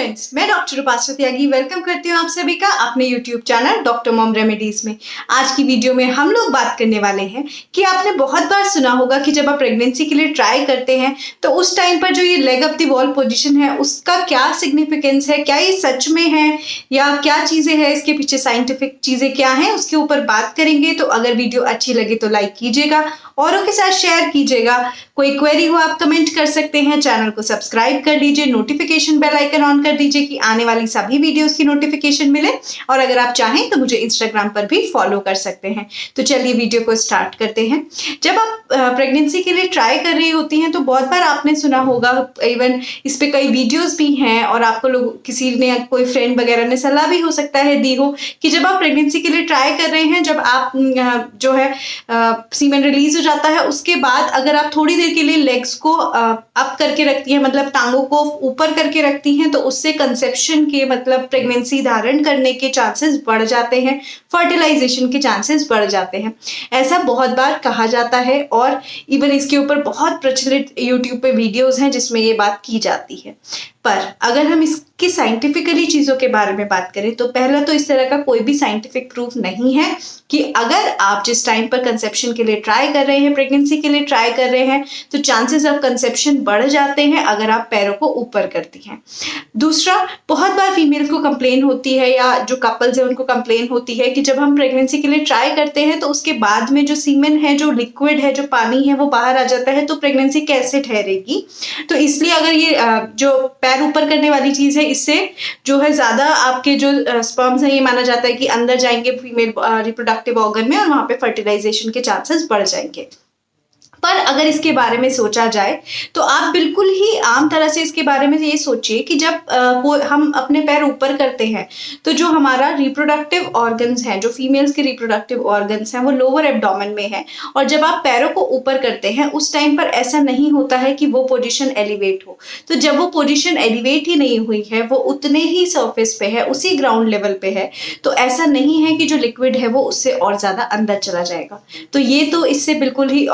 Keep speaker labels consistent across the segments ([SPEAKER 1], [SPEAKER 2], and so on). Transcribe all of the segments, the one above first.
[SPEAKER 1] Friends, मैं doctor उपासना त्यागी welcome करती हूँ आप सभी का अपने YouTube channel doctor mom remedies में। आज की वीडियो में हम लोग बात करने वाले हैं कि आपने बहुत बार सुना होगा कि जब आप प्रेगनेंसी के लिए ट्राई करते हैं तो उस टाइम पर जो ये leg up the wall position है उसका क्या सिग्निफिकेंस है, क्या ये सच में है या क्या चीज़ें हैं, इसके पीछे साइंटिफिक चीज़ें क्या हैं, उसके ऊपर बात करेंगे। तो अगर वीडियो अच्छी लगे तो लाइक कीजिएगा, औरों के साथ शेयर कीजिएगा। कोई क्वेरी हो आप कमेंट कर सकते हैं। चैनल को सब्सक्राइब कर लीजिए, नोटिफिकेशन बेल आइकन ऑन कर दीजिए कि आने वाली सभी वीडियोस की नोटिफिकेशन मिले। और अगर आप चाहें तो मुझे इंस्टाग्राम पर भी फॉलो कर सकते हैं। तो चलिए वीडियो को स्टार्ट करते हैं। जब आप प्रेगनेंसी के लिए ट्राई कर रही होती हैं तो बहुत बार आपने सुना होगा, इवन इस पे कई वीडियोस भी हैं और आपको लोग किसी ने, कोई फ्रेंड वगैरह ने सलाह भी हो सकता है दी हो कि जब आप प्रेगनेंसी के लिए ट्राई कर रहे हैं, जब आप जो है सीमेन रिलीज हो जाता है, उसके बाद अगर आप थोड़ी देर के लिए लेग्स को अप करके रखती हैं, मतलब टांगों को ऊपर करके रखती हैं, तो उससे कंसेप्शन के मतलब प्रेगनेंसी धारण करने के चांसेस बढ़ जाते हैं, फर्टिलाइजेशन के चांसेस बढ़ जाते हैं। ऐसा बहुत बार कहा जाता है और इवन इसके ऊपर बहुत प्रचलित यूट्यूब पे वीडियोस हैं जिसमें ये बात की जाती है। पर अगर हम इसकी साइंटिफिकली चीज़ों के बारे में बात करें तो पहला तो इस तरह का कोई भी साइंटिफिक प्रूफ नहीं है कि अगर आप जिस टाइम पर कंसेप्शन के लिए ट्राई कर रहे हैं, प्रेगनेंसी के लिए ट्राई कर रहे हैं, तो चांसेस ऑफ कंसेप्शन बढ़ जाते हैं अगर आप पैरों को ऊपर करती हैं। दूसरा, बहुत बार फीमेल को कंप्लेन होती है या जो कपल्स हैं उनको कंप्लेन होती है कि जब हम प्रेगनेंसी के लिए ट्राई करते हैं तो उसके बाद में जो सीमेन है, जो लिक्विड है, जो पानी है, वो बाहर आ जाता है, तो प्रेगनेंसी कैसे ठहरेगी। तो इसलिए अगर ये जो पैर ऊपर करने वाली चीज है, इससे जो है ज्यादा आपके जो स्पर्म्स हैं, ये माना जाता है कि अंदर जाएंगे फीमेल रिप्रोडक्टिव ऑर्गन में और वहां पे फर्टिलाइजेशन के चांसेस बढ़ जाएंगे। पर अगर इसके बारे में सोचा जाए तो आप बिल्कुल ही आम तरह से इसके बारे में ये सोचिए कि जब हम अपने पैर ऊपर करते हैं तो जो हमारा रिप्रोडक्टिव ऑर्गन्स हैं, जो फीमेल्स के रिप्रोडक्टिव ऑर्गन्स हैं, वो लोअर एब्डोमेन में है। और जब आप पैरों को ऊपर करते हैं उस टाइम पर ऐसा नहीं होता है कि वो पोजीशन एलिवेट हो। तो जब वो पोजीशन एलिवेट ही नहीं हुई है, वो उतने ही सरफेस पे है, उसी ग्राउंड लेवल पे है, तो ऐसा नहीं है कि जो लिक्विड है वो उससे और ज्यादा अंदर चला जाएगा। तो ये तो इससे बिल्कुल ही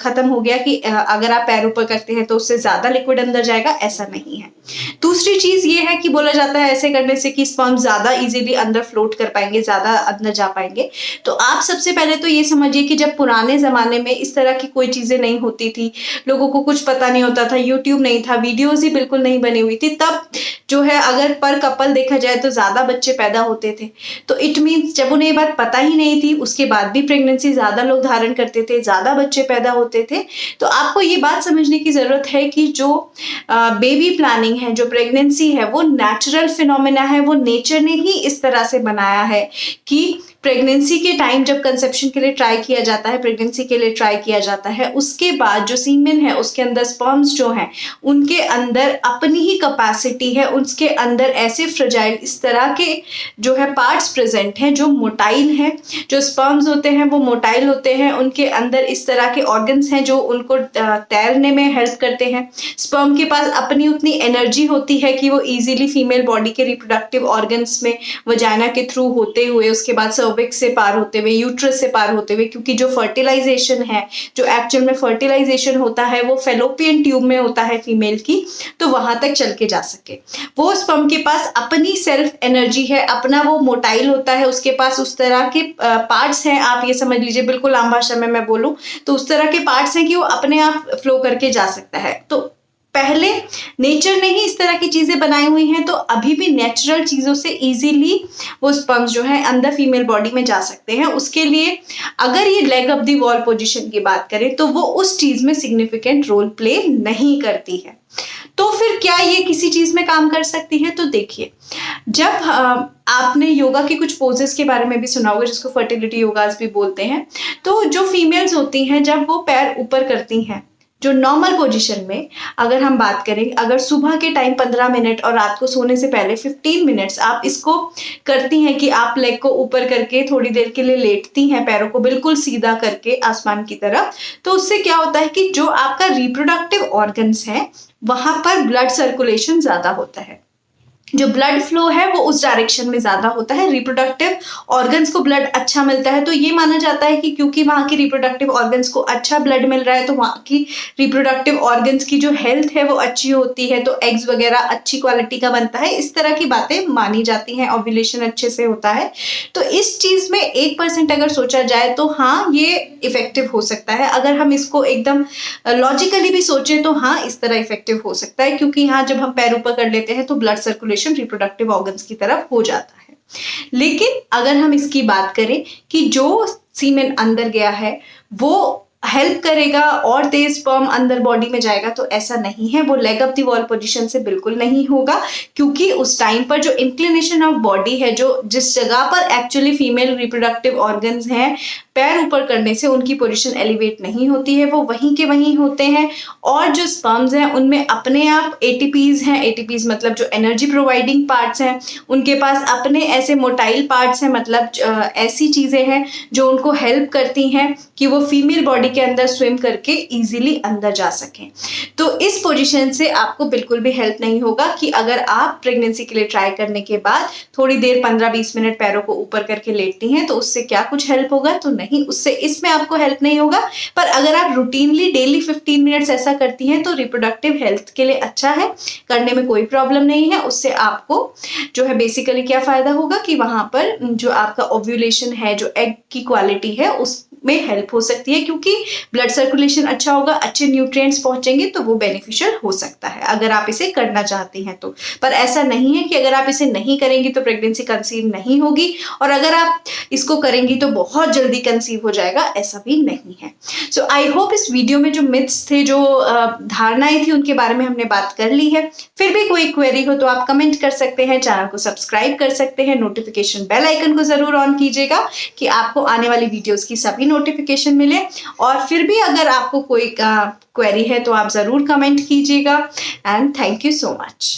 [SPEAKER 1] खत्म हो गया कि अगर आप पैर ऊपर करते हैं तो उससे ज्यादा लिक्विड अंदर जाएगा, ऐसा नहीं है। दूसरी चीज ये है कि बोला जाता है ऐसे करने से कि स्पर्म ज्यादा इजीली अंदर फ्लोट कर पाएंगे, ज्यादा अंदर जा पाएंगे। तो आप सबसे पहले तो ये समझिए कि जब पुराने जमाने में इस तरह की कोई चीजें नहीं होती थी, लोगों को कुछ पता नहीं होता था, यूट्यूब नहीं था, वीडियोज ही बिल्कुल नहीं बनी हुई थी, तब जो है अगर पर कपल देखा जाए तो ज्यादा बच्चे पैदा होते थे। तो इट मीन्स जब उन्हें ये बात पता ही नहीं थी, उसके बाद भी प्रेगनेंसी ज्यादा लोग धारण करते थे, ज्यादा बच्चे पैदा होते थे। तो आपको ये बात समझने की जरूरत है कि जो बेबी प्लानिंग है, जो प्रेगनेंसी है, वो नेचुरल फिनोमेना है। वो नेचर ने ही इस तरह से बनाया है कि प्रेगनेंसी के टाइम जब कंसेप्शन के लिए ट्राई किया जाता है, प्रेगनेंसी के लिए ट्राई किया जाता है, उसके बाद जो सीमेन है उसके अंदर स्पर्म्स जो हैं उनके अंदर अपनी ही कैपेसिटी है, उसके अंदर ऐसे फ्रेजाइल इस तरह के जो है पार्ट्स प्रेजेंट हैं जो मोटाइल हैं। जो स्पर्म्स होते हैं वो मोटाइल होते हैं, उनके अंदर इस तरह के ऑर्गन्स हैं जो उनको तैरने में हेल्प करते हैं। स्पर्म के पास अपनी उतनी एनर्जी होती है कि वो इजीली फीमेल बॉडी के रिप्रोडक्टिव ऑर्गन्स में वजाइना के थ्रू होते हुए, उसके बाद सर्विक्स से पार होते हुए, यूट्रस से पार होते हुए, क्योंकि जो फर्टिलाइजेशन है, जो एक्चुअल में फर्टिलाइजेशन होता है वो फेलोपियन ट्यूब में होता है फीमेल की, तो वहां तक चल के जा सके। वो स्पर्म के पास अपनी सेल्फ एनर्जी है, अपना वो मोटाइल होता है, उसके पास उस तरह के पार्ट्स हैं। आप ये समझ लीजिए, बिल्कुल आम भाषा में मैं बोलूं तो उस तरह के पार्ट्स हैं कि वो अपने आप फ्लो करके जा सकता है। तो पहले नेचर ने ही इस तरह की चीजें बनाई हुई हैं, तो अभी भी नेचुरल चीजों से इजीली वो स्पर्म्स जो है अंदर फीमेल बॉडी में जा सकते हैं। उसके लिए अगर ये leg up the wall position की बात करें तो वो उस चीज में सिग्निफिकेंट रोल प्ले नहीं करती है। तो फिर क्या ये किसी चीज में काम कर सकती है? तो देखिए, जब आपने योगा के कुछ पोजेस के बारे में भी सुना होगा जिसको फर्टिलिटी योगास भी बोलते हैं, तो जो फीमेल्स होती हैं जब वो पैर ऊपर करती हैं, जो नॉर्मल पोजीशन में अगर हम बात करें, अगर सुबह के टाइम 15 मिनट और रात को सोने से पहले 15 मिनट्स आप इसको करती हैं कि आप लेग को ऊपर करके थोड़ी देर के लिए लेटती हैं, पैरों को बिल्कुल सीधा करके आसमान की तरफ, तो उससे क्या होता है कि जो आपका रिप्रोडक्टिव ऑर्गन्स है वहां पर ब्लड सर्कुलेशन ज्यादा होता है। जो ब्लड फ्लो है वो उस डायरेक्शन में ज़्यादा होता है, रिप्रोडक्टिव ऑर्गन्स को ब्लड अच्छा मिलता है। तो ये माना जाता है कि क्योंकि वहाँ की रिप्रोडक्टिव ऑर्गन्स को अच्छा ब्लड मिल रहा है तो वहाँ की रिप्रोडक्टिव ऑर्गन्स की जो हेल्थ है वो अच्छी होती है, तो एग्स वगैरह अच्छी क्वालिटी का बनता है। इस तरह की बातें मानी जाती हैं, ओव्यूलेशन अच्छे से होता है। तो इस चीज़ में 1% अगर सोचा जाए तो हाँ ये इफेक्टिव हो सकता है। अगर हम इसको एकदम लॉजिकली भी सोचें तो हाँ इस तरह इफेक्टिव हो सकता है, क्योंकि यहाँ जब हम पैर ऊपर कर लेते हैं तो ब्लड सर्कुलेशन रिप्रोडक्टिव ऑर्गन्स की तरफ हो जाता है। लेकिन अगर हम इसकी बात करें कि जो सीमेन अंदर गया है वो हेल्प करेगा और तेज स्पर्म अंदर बॉडी में जाएगा, तो ऐसा नहीं है। वो leg up the wall position से बिल्कुल नहीं होगा, क्योंकि उस टाइम पर जो इंक्लिनेशन ऑफ बॉडी है, जो जिस जगह पर एक्चुअली फीमेल रिप्रोडक्टिव ऑर्गन्स हैं, पैर ऊपर करने से उनकी पोजीशन एलिवेट नहीं होती है, वो वहीं के वहीं होते हैं। और जो स्पर्म्स हैं उनमें अपने आप एटीपीज हैं, एटीपीज मतलब जो एनर्जी प्रोवाइडिंग पार्ट्स हैं, उनके पास अपने ऐसे मोटाइल पार्ट्स हैं, मतलब ऐसी चीज़ें हैं जो उनको हेल्प करती हैं कि वो फीमेल बॉडी के अंदर स्विम करके इजीली अंदर जा सकें। तो इस पोजीशन से आपको बिल्कुल भी हेल्प नहीं होगा कि अगर आप प्रेगनेंसी के लिए ट्राई करने के बाद थोड़ी देर 15-20 मिनट पैरों को ऊपर करके लेटती हैं तो उससे क्या कुछ हेल्प होगा, तो नहीं, उससे इसमें आपको हेल्प नहीं होगा। पर अगर आप रूटीनली डेली 15 मिनट्स ऐसा करती हैं तो रिप्रोडक्टिव हेल्थ के लिए अच्छा है, करने में कोई प्रॉब्लम नहीं है। उससे आपको जो है बेसिकली क्या फायदा होगा कि वहां पर जो आपका ओव्यूलेशन है, जो एग की क्वालिटी है, उसमें हेल्प हो सकती है, क्योंकि ब्लड सर्कुलेशन अच्छा होगा, अच्छे न्यूट्रिएंट्स पहुंचेंगे, तो वो बेनिफिशियल हो सकता है अगर आप इसे करना चाहती हैं तो। पर ऐसा नहीं है कि अगर आप इसे नहीं करेंगी तो प्रेगनेंसी कंसीव नहीं होगी, और अगर आप इसको करेंगी तो बहुत जल्दी कंसीव हो जाएगा, ऐसा भी नहीं है। सो आई होप इस वीडियो में जो मिथ्स थे, जो धारणाएं थी, उनके बारे में हमने बात कर ली है। फिर भी कोई क्वेरी हो तो आप कमेंट कर सकते हैं, चैनल को सब्सक्राइब कर सकते हैं, नोटिफिकेशन बेल आइकन को जरूर ऑन कीजिएगा कि आपको आने वाली वीडियोस की सभी नोटिफिकेशन मिले। और फिर भी अगर आपको कोई क्वेरी है तो आप जरूर कमेंट कीजिएगा। And thank you so much.